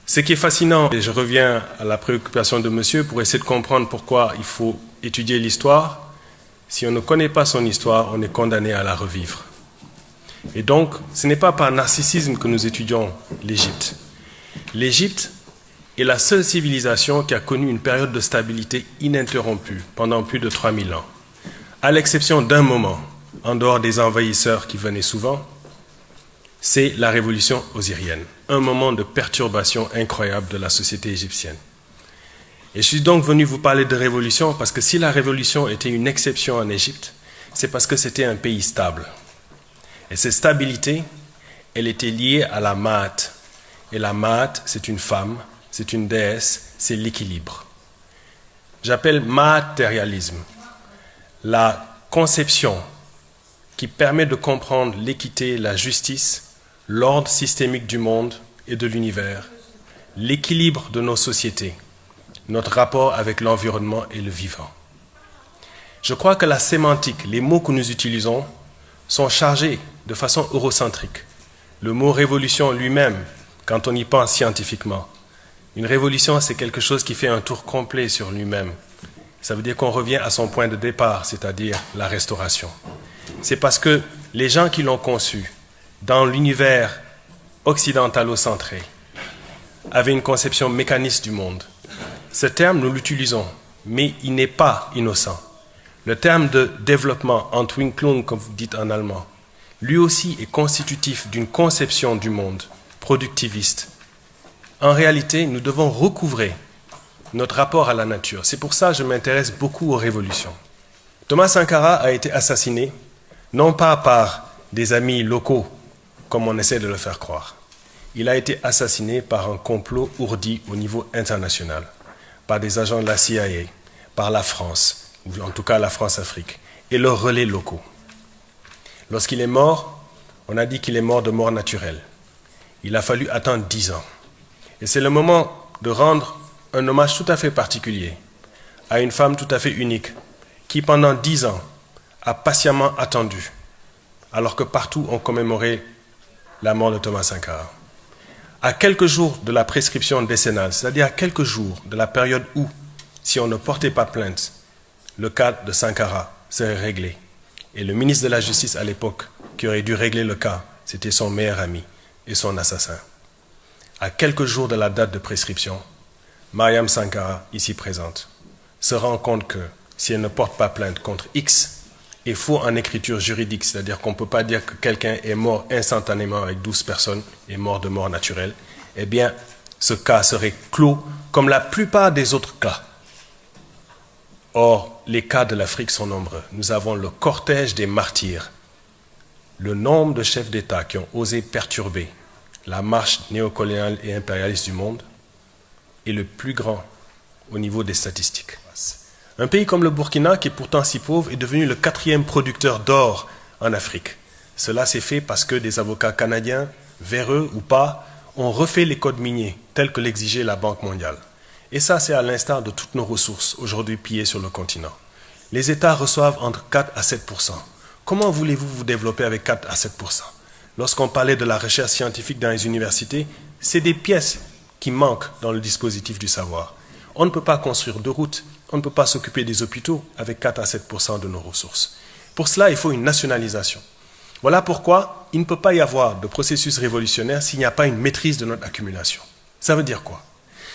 Ce qui est fascinant, et je reviens à la préoccupation de monsieur pour essayer de comprendre pourquoi il faut étudier l'histoire, si on ne connaît pas son histoire, on est condamné à la revivre. Et donc, ce n'est pas par narcissisme que nous étudions l'Égypte. L'Égypte est la seule civilisation qui a connu une période de stabilité ininterrompue pendant plus de 3000 ans, à l'exception d'un moment, en dehors des envahisseurs qui venaient souvent, c'est la révolution osirienne, un moment de perturbation incroyable de la société égyptienne. Et je suis donc venu vous parler de révolution parce que si la révolution était une exception en Égypte, c'est parce que c'était un pays stable. Et cette stabilité, elle était liée à la Maat. Et la Maat, c'est une femme, c'est une déesse, c'est l'équilibre. J'appelle matérialisme la conception qui permet de comprendre l'équité, la justice, l'ordre systémique du monde et de l'univers, l'équilibre de nos sociétés, notre rapport avec l'environnement et le vivant. Je crois que la sémantique, les mots que nous utilisons, sont chargés de façon eurocentrique. Le mot révolution lui-même, quand on y pense scientifiquement, une révolution, c'est quelque chose qui fait un tour complet sur lui-même. Ça veut dire qu'on revient à son point de départ, c'est-à-dire la restauration. C'est parce que les gens qui l'ont conçu, dans l'univers occidentalo-centré, avaient une conception mécaniste du monde. Ce terme, nous l'utilisons, mais il n'est pas innocent. Le terme de développement, Entwicklung, comme vous dites en allemand, lui aussi est constitutif d'une conception du monde productiviste. En réalité, nous devons recouvrer notre rapport à la nature. C'est pour ça que je m'intéresse beaucoup aux révolutions. Thomas Sankara a été assassiné, non pas par des amis locaux, comme on essaie de le faire croire. Il a été assassiné par un complot ourdi au niveau international, par des agents de la CIA, par la France, ou en tout cas la France-Afrique, et leurs relais locaux. Lorsqu'il est mort, on a dit qu'il est mort de mort naturelle. Il a fallu attendre 10 ans. Et c'est le moment de rendre un hommage tout à fait particulier à une femme tout à fait unique, qui pendant 10 ans a patiemment attendu, alors que partout on commémorait la mort de Thomas Sankara. À quelques jours de la prescription décennale, c'est-à-dire à quelques jours de la période où, si on ne portait pas plainte, le cas de Sankara serait réglé. Et le ministre de la Justice à l'époque, qui aurait dû régler le cas, c'était son meilleur ami et son assassin. À quelques jours de la date de prescription, Mariam Sankara, ici présente, se rend compte que si elle ne porte pas plainte contre X, est faux en écriture juridique, c'est-à-dire qu'on ne peut pas dire que quelqu'un est mort instantanément avec 12 personnes, est mort de mort naturelle, eh bien, ce cas serait clos comme la plupart des autres cas. Or, les cas de l'Afrique sont nombreux. Nous avons le cortège des martyrs, le nombre de chefs d'État qui ont osé perturber la marche néocoloniale et impérialiste du monde est le plus grand au niveau des statistiques. Un pays comme le Burkina, qui est pourtant si pauvre, est devenu le 4e producteur d'or en Afrique. Cela s'est fait parce que des avocats canadiens, véreux ou pas, ont refait les codes miniers tels que l'exigeait la Banque mondiale. Et ça, c'est à l'instar de toutes nos ressources aujourd'hui pillées sur le continent. Les États reçoivent entre 4 à 7%. Comment voulez-vous vous développer avec 4 à 7%? Lorsqu'on parlait de la recherche scientifique dans les universités, c'est des pièces qui manquent dans le dispositif du savoir. On ne peut pas construire de routes, on ne peut pas s'occuper des hôpitaux avec 4 à 7% de nos ressources. Pour cela, il faut une nationalisation. Voilà pourquoi il ne peut pas y avoir de processus révolutionnaire s'il n'y a pas une maîtrise de notre accumulation. Ça veut dire quoi?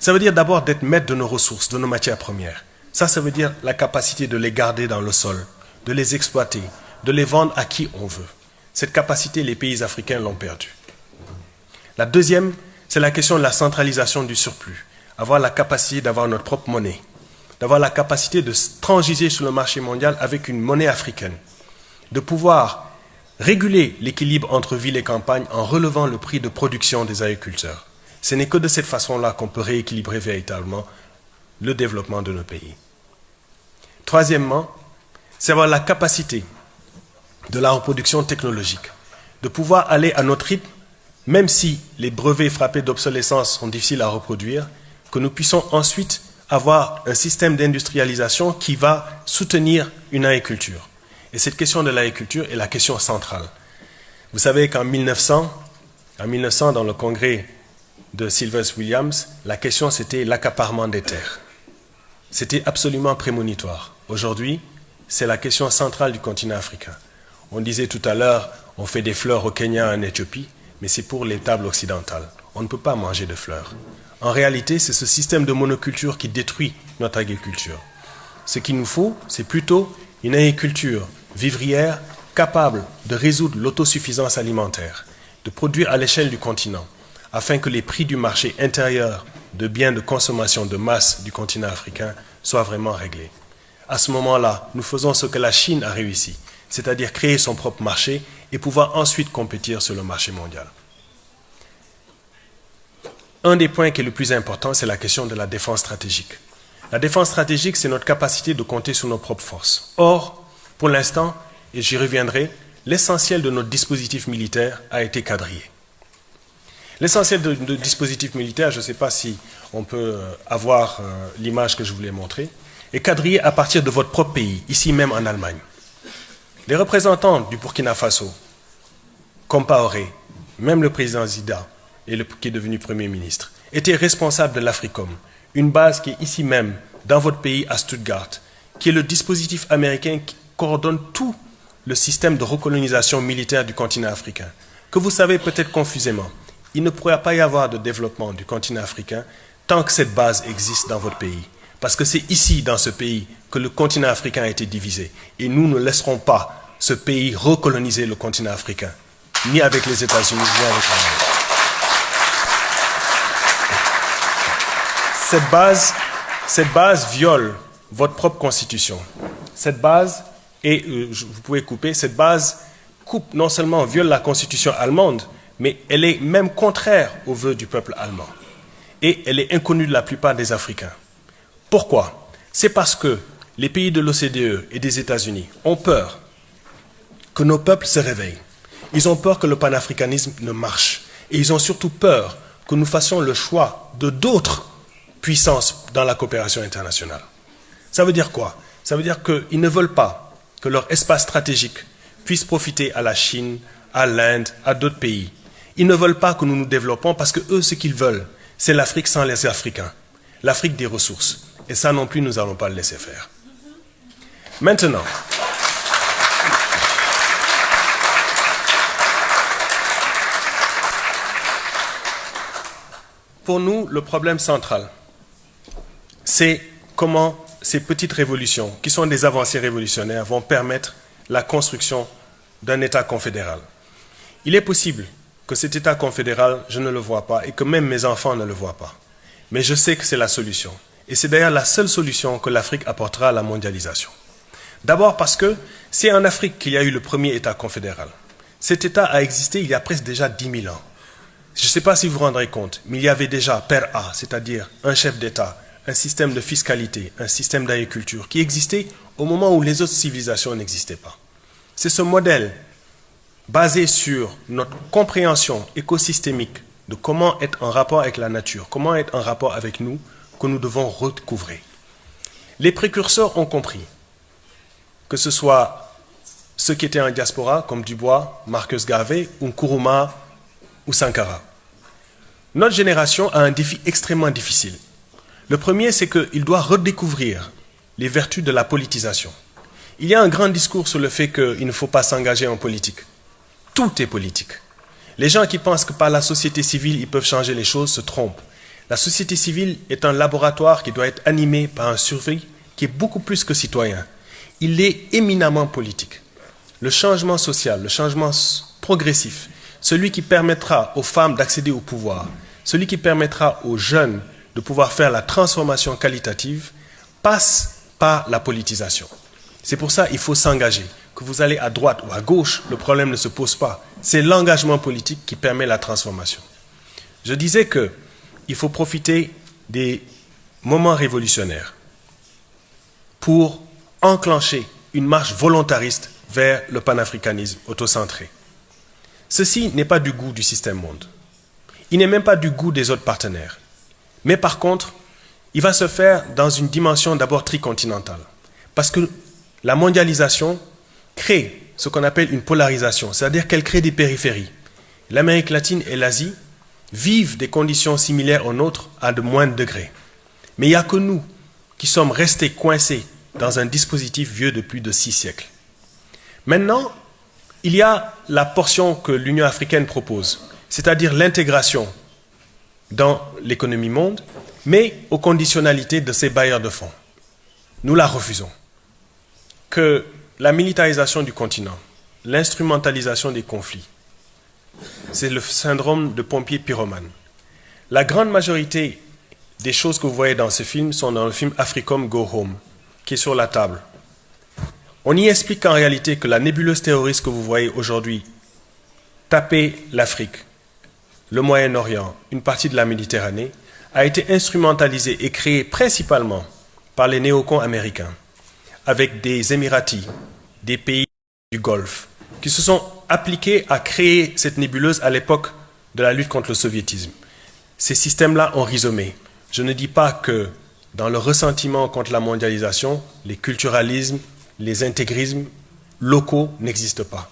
Ça veut dire d'abord d'être maître de nos ressources, de nos matières premières. Ça veut dire la capacité de les garder dans le sol, de les exploiter, de les vendre à qui on veut. Cette capacité, les pays africains l'ont perdue. La deuxième, c'est la question de la centralisation du surplus. Avoir la capacité d'avoir notre propre monnaie, d'avoir la capacité de transiger sur le marché mondial avec une monnaie africaine, de pouvoir réguler l'équilibre entre ville et campagne en relevant le prix de production des agriculteurs. Ce n'est que de cette façon-là qu'on peut rééquilibrer véritablement le développement de nos pays. Troisièmement, c'est avoir la capacité de la reproduction technologique, de pouvoir aller à notre rythme, même si les brevets frappés d'obsolescence sont difficiles à reproduire, que nous puissions ensuite avoir un système d'industrialisation qui va soutenir une agriculture. Et cette question de l'agriculture est la question centrale. Vous savez qu'en 1900, dans le congrès de Sylvester Williams, la question c'était l'accaparement des terres. C'était absolument prémonitoire. Aujourd'hui, c'est la question centrale du continent africain. On disait tout à l'heure, on fait des fleurs au Kenya, en Éthiopie, mais c'est pour les tables occidentales. On ne peut pas manger de fleurs. En réalité, c'est ce système de monoculture qui détruit notre agriculture. Ce qu'il nous faut, c'est plutôt une agriculture vivrière capable de résoudre l'autosuffisance alimentaire, de produire à l'échelle du continent, afin que les prix du marché intérieur de biens de consommation de masse du continent africain soient vraiment réglés. À ce moment-là, nous faisons ce que la Chine a réussi, c'est-à-dire créer son propre marché et pouvoir ensuite compétir sur le marché mondial. Un des points qui est le plus important, c'est la question de la défense stratégique. La défense stratégique, c'est notre capacité de compter sur nos propres forces. Or, pour l'instant, et j'y reviendrai, l'essentiel de notre dispositif militaire a été quadrillé. L'essentiel de dispositif militaire, je ne sais pas si on peut avoir l'image que je voulais montrer, est quadrillé à partir de votre propre pays, ici même en Allemagne. Les représentants du Burkina Faso, Compaoré, même le président Zida, qui est devenu Premier ministre, étaient responsables de l'Africom, une base qui est ici même, dans votre pays, à Stuttgart, qui est le dispositif américain qui coordonne tout le système de recolonisation militaire du continent africain, que vous savez peut-être confusément. Il ne pourra pas y avoir de développement du continent africain tant que cette base existe dans votre pays. Parce que c'est ici, dans ce pays, que le continent africain a été divisé. Et nous ne laisserons pas ce pays recoloniser le continent africain, ni avec les États-Unis, ni avec l'Amérique. Cette base viole votre propre constitution. Cette base, vous pouvez couper, cette base coupe, non seulement viole la constitution allemande, mais elle est même contraire aux vœux du peuple allemand. Et elle est inconnue de la plupart des Africains. Pourquoi? C'est parce que les pays de l'OCDE et des États-Unis ont peur que nos peuples se réveillent. Ils ont peur que le panafricanisme ne marche. Et ils ont surtout peur que nous fassions le choix de d'autres puissances dans la coopération internationale. Ça veut dire quoi? Ça veut dire qu'ils ne veulent pas que leur espace stratégique puisse profiter à la Chine, à l'Inde, à d'autres pays. Ils ne veulent pas que nous nous développons parce que eux, ce qu'ils veulent, c'est l'Afrique sans les Africains, l'Afrique des ressources. Et ça non plus, nous n'allons pas le laisser faire. Maintenant, pour nous, le problème central, c'est comment ces petites révolutions, qui sont des avancées révolutionnaires, vont permettre la construction d'un État confédéral. Il est possible que cet État confédéral, je ne le vois pas, et que même mes enfants ne le voient pas. Mais je sais que c'est la solution. Et c'est d'ailleurs la seule solution que l'Afrique apportera à la mondialisation. D'abord parce que c'est en Afrique qu'il y a eu le premier État confédéral. Cet État a existé il y a presque déjà 10 000 ans. Je ne sais pas si vous vous rendrez compte, mais il y avait déjà Père A, c'est-à-dire un chef d'État, un système de fiscalité, un système d'agriculture qui existait au moment où les autres civilisations n'existaient pas. C'est ce modèle basé sur notre compréhension écosystémique de comment être en rapport avec la nature, comment être en rapport avec nous, que nous devons recouvrer. Les précurseurs ont compris, que ce soit ceux qui étaient en diaspora, comme Dubois, Marcus Garvey, Nkrumah ou Sankara. Notre génération a un défi extrêmement difficile. Le premier, c'est qu'il doit redécouvrir les vertus de la politisation. Il y a un grand discours sur le fait qu'il ne faut pas s'engager en politique. Tout est politique. Les gens qui pensent que par la société civile, ils peuvent changer les choses se trompent. La société civile est un laboratoire qui doit être animé par un surveillant qui est beaucoup plus que citoyen. Il est éminemment politique. Le changement social, le changement progressif, celui qui permettra aux femmes d'accéder au pouvoir, celui qui permettra aux jeunes de pouvoir faire la transformation qualitative, passe par la politisation. C'est pour ça qu'il faut s'engager. Que vous allez à droite ou à gauche, le problème ne se pose pas. C'est l'engagement politique qui permet la transformation. Je disais qu'il faut profiter des moments révolutionnaires pour enclencher une marche volontariste vers le panafricanisme autocentré. Ceci n'est pas du goût du système monde. Il n'est même pas du goût des autres partenaires. Mais par contre, il va se faire dans une dimension d'abord tricontinentale. Parce que la mondialisation crée ce qu'on appelle une polarisation, c'est-à-dire qu'elle crée des périphéries. L'Amérique latine et l'Asie vivent des conditions similaires aux nôtres à de moindres degrés. Mais il n'y a que nous qui sommes restés coincés dans un dispositif vieux de plus de 6 siècles. Maintenant, il y a la portion que l'Union africaine propose, c'est-à-dire l'intégration dans l'économie monde, mais aux conditionnalités de ces bailleurs de fonds. Nous la refusons. Que la militarisation du continent, l'instrumentalisation des conflits, c'est le syndrome de pompier pyromane. La grande majorité des choses que vous voyez dans ce film sont dans le film Africom Go Home, qui est sur la table. On y explique en réalité que la nébuleuse terroriste que vous voyez aujourd'hui taper l'Afrique, le Moyen-Orient, une partie de la Méditerranée, a été instrumentalisée et créée principalement par les néocons américains, avec des Émiratis, des pays du Golfe, qui se sont appliqués à créer cette nébuleuse à l'époque de la lutte contre le soviétisme. Ces systèmes-là ont rhizomé. Je ne dis pas que dans le ressentiment contre la mondialisation, les culturalismes, les intégrismes locaux n'existent pas.